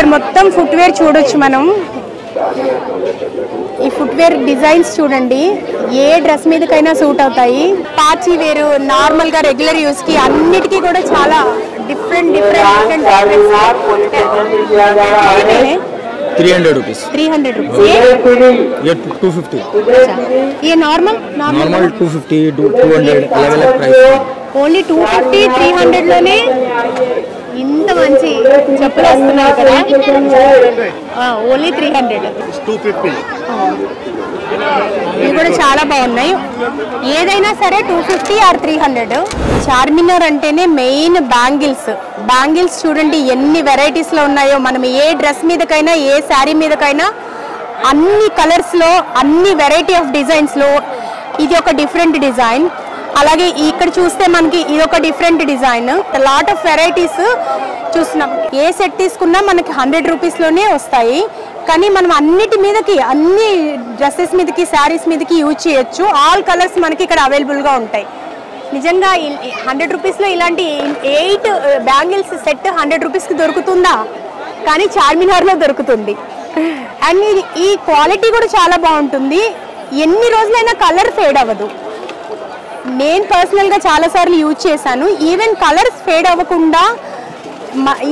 ఇక్కడ మొత్తం ఫుట్వేర్ చూడొచ్చు మనం. ఈ ఫుట్వేర్ డిజైన్స్ చూడండి, ఏ డ్రెస్ మీదకైనా సూట్ అవుతాయి. పార్టీ వేరు, నార్మల్ గా రెగ్యులర్ యూస్ కి అన్నిటికీ కూడా చాలా డిఫరెంట్ 300 rupees. 300 rupees. ये 250. ये नॉर्मल 250, 200 अलग-अलग प्राइस. ఓన్లీ 250, 300 లోనే ఇంత మంచి చెప్పులు వస్తున్నాయి కదా. ఓన్లీ 300. 250. ఇవి కూడా చాలా బాగున్నాయి. ఏదైనా సరే 250 ఆర్ 300. చార్మినార్ అంటేనే మెయిన్ బ్యాంగిల్స్ చూడండి ఎన్ని వెరైటీస్లో ఉన్నాయో. మనం ఏ డ్రెస్ మీదకైనా ఏ శారీ మీదకైనా అన్ని కలర్స్లో అన్ని వెరైటీ ఆఫ్ డిజైన్స్లో ఇది ఒక డిఫరెంట్ డిజైన్. అలాగే ఇక్కడ చూస్తే మనకి ఇది ఒక different design. Lot of varieties చూస్తున్నాం. ఏ సెట్ తీసుకున్నా మనకి 100 రూపీస్లోనే వస్తాయి. కానీ మనం అన్నిటి మీదకి అన్ని డ్రెస్సెస్ మీదకి శారీస్ మీదకి యూజ్ చేయొచ్చు. ఆల్ కలర్స్ మనకి ఇక్కడ అవైలబుల్గా ఉంటాయి. నిజంగా 100 రూపీస్లో ఇలాంటి 8 బ్యాంగిల్స్ సెట్ 100 రూపీస్కి దొరుకుతుందా? కానీ చార్మినార్లో దొరుకుతుంది. అండ్ ఈ క్వాలిటీ కూడా చాలా బాగుంటుంది. ఎన్ని రోజులైనా కలర్ ఫేడ్ అవ్వదు. నేను పర్సనల్గా చాలాసార్లు యూజ్ చేశాను. ఈవెన్ కలర్స్ ఫేడ్ అవ్వకుండా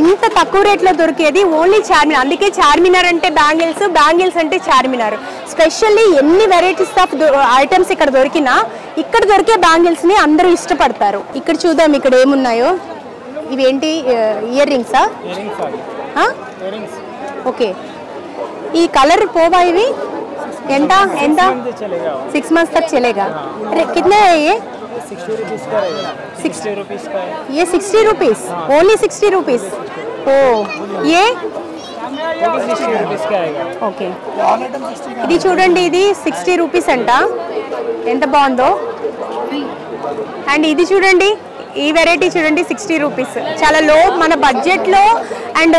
ఇంత తక్కువ రేట్లో దొరికేది ఓన్లీ చార్మినార్. అందుకే చార్మినార్ అంటే బ్యాంగిల్స్ అంటే చార్మినార్. స్పెషల్లీ ఎన్ని వెరైటీస్ ఆఫ్ ఐటమ్స్ ఇక్కడ దొరికినా ఇక్కడ దొరికే బ్యాంగిల్స్ని అందరూ ఇష్టపడతారు. ఇక్కడ చూద్దాం ఇక్కడ ఏమున్నాయో. ఇవేంటి ఇయర్ రింగ్సా? ఓకే. ఈ కలర్ పోవా ఇవి? ఎంత 6 months तक चलेगा. अरे कितने है ये? 60 rupees का रहेगा. 60 rupees का है. ये 60 रुपीस, ओनली 60 रुपीस. ओ ये 60 rupees का आएगा. ఓకే. ఇది చూడండి, ఇది 60 రూపీస్ అంట. ఎంత బాగుందో. అండ్ ఇది చూడండి, ఈ వెరైటీ చూడండి 60 రూపీస్. చాలా లో మన బడ్జెట్లో. అండ్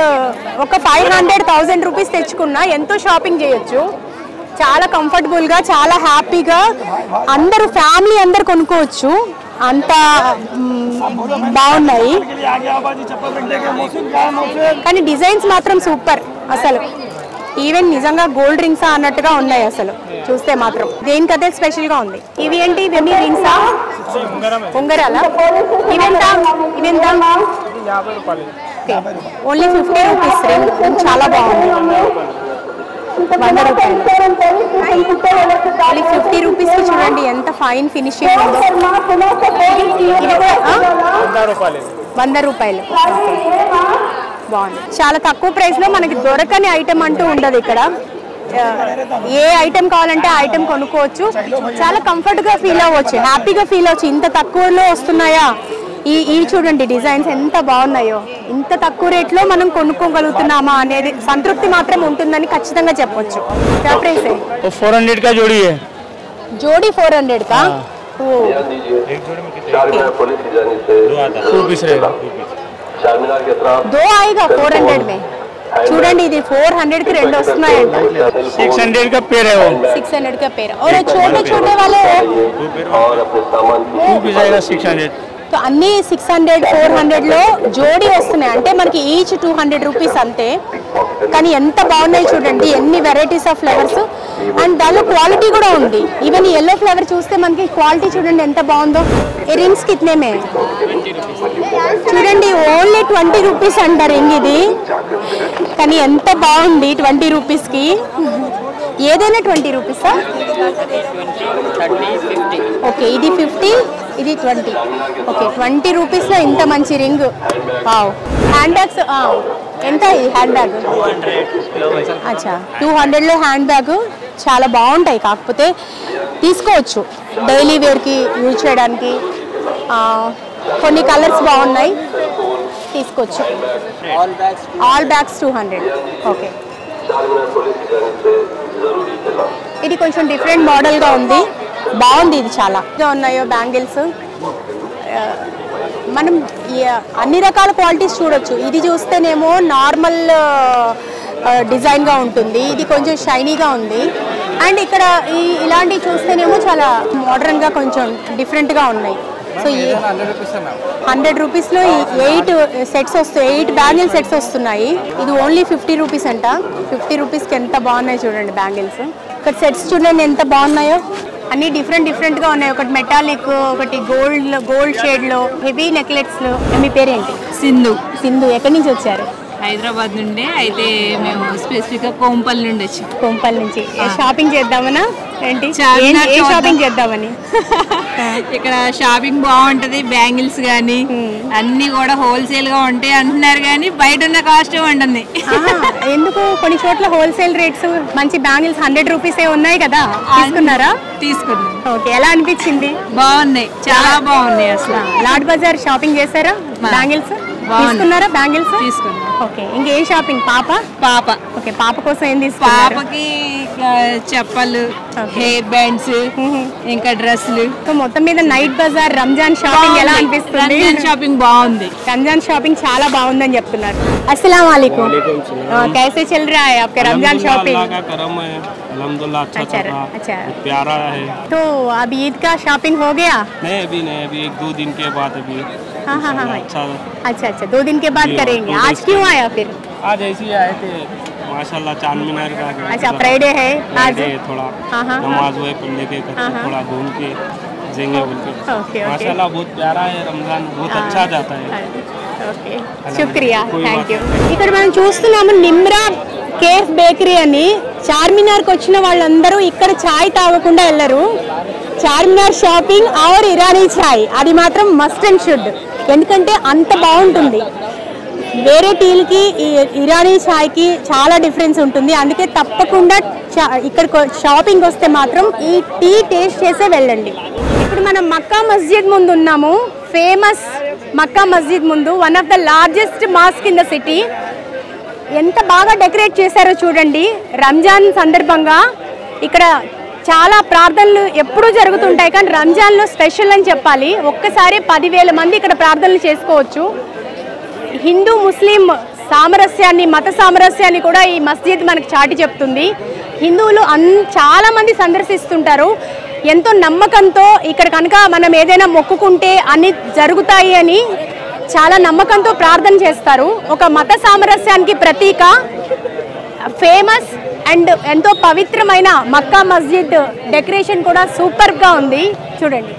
ఒక 500,000 రూపీస్ తెచ్చుకున్నా ఎంతో షాపింగ్ చేయొచ్చు. చాలా కంఫర్టబుల్గా, చాలా హ్యాపీగా అందరూ ఫ్యామిలీ అందరు కొనుక్కోవచ్చు. అంత బాగున్నాయి. కానీ డిజైన్స్ మాత్రం సూపర్ అసలు. ఈవెన్ నిజంగా గోల్డ్ రింగ్సా అన్నట్టుగా ఉన్నాయి అసలు చూస్తే మాత్రం. దేనికదే స్పెషల్గా ఉంది. ఇవి ఏంటి? ఇవన్నీ రింగ్సా? ఉంగరాలా? ఇవెంత? Only 50 rupees ring. చాలా బాగుంది. 100 రూపాయలు. 50 రూపీస్కి చూడండి ఎంత ఫైన్ ఫినిషింగ్ ఉందో. ఇది కూడా 100 రూపాయలు. బాగుంది. చాలా తక్కువ ప్రైస్లో మనకి దొరకని ఐటమ్ అంటూ ఉండదు ఇక్కడ. ఏ ఐటమ్ కావాలంటే ఆ ఐటమ్ కొనుక్కోవచ్చు. చాలా కంఫర్ట్గా ఫీల్ అవ్వచ్చు, హ్యాపీగా ఫీల్ అవ్వచ్చు. ఇంత తక్కువలో వస్తున్నాయా? ఇవి చూడండి డిజైన్స్ ఎంత బాగున్నాయో. ఇంత తక్కువ రేట్లో మనం కొనుక్కోగలుగుతున్నామా అనేది సంతృప్తి మాత్రం ఉంటుందని ఖచ్చితంగా చెప్పొచ్చు. क्या प्राइस है? 400 का जोड़ी है. जोड़ी 400 का. एक जोड़ी में कितने? पुलिस की जानी से 2 पीस रहेगा. चारमीनार के तरफ 2 आएगा 400 में. చూడండి ఇది 400 కి 2 వస్తున్నాయంట. 600 का पेयर है वो. 600 का पेयर. और छोटे वाले और अपने सामान 2 पीस आएगा 600. तो అన్ని 600, 400 లో జోడీ వస్తున్నాయి. అంటే మనకి ఈచ్ 200 రూపీస్ అంతే. కానీ ఎంత బాగున్నాయి చూడండి, ఎన్ని వెరైటీస్ ఆఫ్ ఫ్లవర్స్. అండ్ దానిలో క్వాలిటీ కూడా ఉంది. ఈవెన్ ఎల్లో ఫ్లవర్ చూస్తే మనకి క్వాలిటీ చూడండి ఎంత బాగుందో. ఈ రింగ్స్ కితనే మే? చూడండి ఓన్లీ 20 రూపీస్ అంట రింగ్ ఇది. కానీ ఎంత బాగుంది 20 రూపీస్కి. ఏదైనా 20 రూపీసా? ఓకే, ఇది 50, ఇది 20. ఓకే, 20 రూపీస్లో ఇంత మంచి రింగ్. హ్యాండ్ బ్యాగ్స్ ఎంత? ఈ హ్యాండ్ బ్యాగ్ అచ్చా 200లో హ్యాండ్ బ్యాగ్ చాలా బాగుంటాయి. కాకపోతే తీసుకోవచ్చు డైలీ వేర్కి యూజ్ చేయడానికి. కొన్ని కలర్స్ బాగున్నాయి, తీసుకోవచ్చు. All bags 200. ఓకే, ఇది కొంచెం డిఫరెంట్ మోడల్గా ఉంది, బాగుంది. ఇది చాలా ఉన్నాయో బ్యాంగిల్స్. మనం అన్ని రకాల క్వాలిటీస్ చూడొచ్చు. ఇది చూస్తేనేమో నార్మల్ డిజైన్గా ఉంటుంది, ఇది కొంచెం షైనీగా ఉంది. అండ్ ఇక్కడ ఇలాంటివి చూస్తేనేమో చాలా మోడర్న్గా కొంచెం డిఫరెంట్గా ఉన్నాయి. సో 100 రూపీస్లో 8 సెట్స్ వస్తాయి, 8 బ్యాంగిల్ సెట్స్ వస్తున్నాయి. ఇది ఓన్లీ 50 రూపీస్ అంట. 50 రూపీస్కి ఎంత బాగున్నాయి చూడండి బ్యాంగిల్స్. ఇక్కడ సెట్స్ చూడండి ఎంత బాగున్నాయో, అన్ని డిఫరెంట్గా ఉన్నాయి. ఒకటి మెటాలిక్, ఒకటి గోల్డ్ షేడ్లో హెవీ నెక్లెట్స్లో. మీ పేరేంటి? సింధు. ఎక్కడి నుంచి వచ్చారు? హైదరాబాద్ నుండి. అయితే మేము స్పెసిఫిక్గా కోంపల్లి నుండి వచ్చి. కోంపల్లి నుంచి షాపింగ్ చేద్దామనా ఏంటి? ఏ షాపింగ్ చేద్దామని? ఇక్కడ షాపింగ్ బాగుంటది, బ్యాంగిల్స్ కానీ అన్ని కూడా హోల్సేల్ గా ఉంటాయి అంటున్నారు, కానీ బయట ఉన్న కాస్ట్ ఉంటుంది. ఎందుకు? కొన్ని చోట్ల హోల్సేల్ రేట్స్ మంచి బ్యాంగిల్స్ 100 రూపీసే ఉన్నాయి కదా, తీసుకున్నారా? తీసుకున్నాం. ఓకే, ఎలా అనిపించింది? బాగున్నాయి, చాలా బాగున్నాయి. అసలు లాడ్ బజార్ షాపింగ్ చేశారా? బ్యాంగిల్స్ తీసుకున్నారా? బ్యాంగిల్స్ తీసుకున్నారా? ఓకే, ఇంకేం షాపింగ్? పాప. ఓకే, పాప కోసం ఏం తీసుకున్నారు? పాపకి చెప్పలు, హెయిర్ బ్యాండ్స్, ఇంకా డ్రెస్సులు. సో మొత్తం మీద నైట్ బజార్ రంజాన్ షాపింగ్ ఎలా అనిపిస్తుంది? రంజాన్ షాపింగ్ బాగుంది. రంజాన్ షాపింగ్ చాలా బాగుందని చెప్తున్నారు. अस्सलाम वालेकुम। कैसे चल रहा है आपका रमजान शॉपिंग? करम है अल्हम्दुलिल्लाह, अच्छा प्यारा है। तो अब ईद का शॉपिंग हो गया? नहीं, अभी नहीं, अभी 1-2 दिन के बाद अभी। अच्छा 2 दिन के बाद करेंगे। आज क्यों आया फिर? आज ऐसे ही आए थे माशाल्लाह, चांद मीनार का। अच्छा, फ्राइडे है आज, थोड़ा नमाज हुए पढ़ने के, थोड़ा घूम के जाएंगे बोल के। माशाल्लाह बहुत प्यारा है रमजान, बहुत अच्छा जाता है। ఓకే, శుక్రియా, థ్యాంక్ యూ. ఇక్కడ మనం చూస్తున్నాము నిమ్రా కేఫ్ బేకరీ అని. చార్మినార్కి వచ్చిన వాళ్ళందరూ ఇక్కడ చాయ్ తాగకుండా వెళ్ళరు. చార్మినార్ షాపింగ్ ఆర్ ఇరానీ చాయ్ అది మాత్రం మస్ట్ అండ్ షుడ్, ఎందుకంటే అంత బాగుంటుంది. వేరే టీలకి ఇరానీ చాయ్కి చాలా డిఫరెన్స్ ఉంటుంది. అందుకే తప్పకుండా ఇక్కడ షాపింగ్ వస్తే మాత్రం ఈ టీ టేస్ట్ చేసే వెళ్ళండి. ఇప్పుడు మనం మక్కా మస్జిద్ ముందు ఉన్నాము. ఫేమస్ మక్కా మస్జిద్ ముందు, one of the largest mask in the city. ఎంత బాగా డెకరేట్ చేశారో చూడండి. రంజాన్ సందర్భంగా ఇక్కడ చాలా ప్రార్థనలు ఎప్పుడూ జరుగుతుంటాయి, కానీ రంజాన్లో స్పెషల్ అని చెప్పాలి. ఒక్కసారి 10,000 మంది ఇక్కడ ప్రార్థనలు చేసుకోవచ్చు. హిందూ ముస్లిం సామరస్యాన్ని, మత సామరస్యాన్ని కూడా ఈ మస్జిద్ మనకు చాటి చెప్తుంది. హిందువులు చాలా మంది సందర్శిస్తుంటారు. ఎంతో నమ్మకంతో ఇక్కడ కనుక మనం ఏదైనా మొక్కుకుంటే అన్ని జరుగుతాయి అని చాలా నమ్మకంతో ప్రార్థన చేస్తారు. ఒక మత సామరస్యానికి ప్రతీక ఫేమస్ అండ్ ఎంతో పవిత్రమైన మక్కా మస్జిద్ డెకరేషన్ కూడా సూపర్గా ఉంది చూడండి.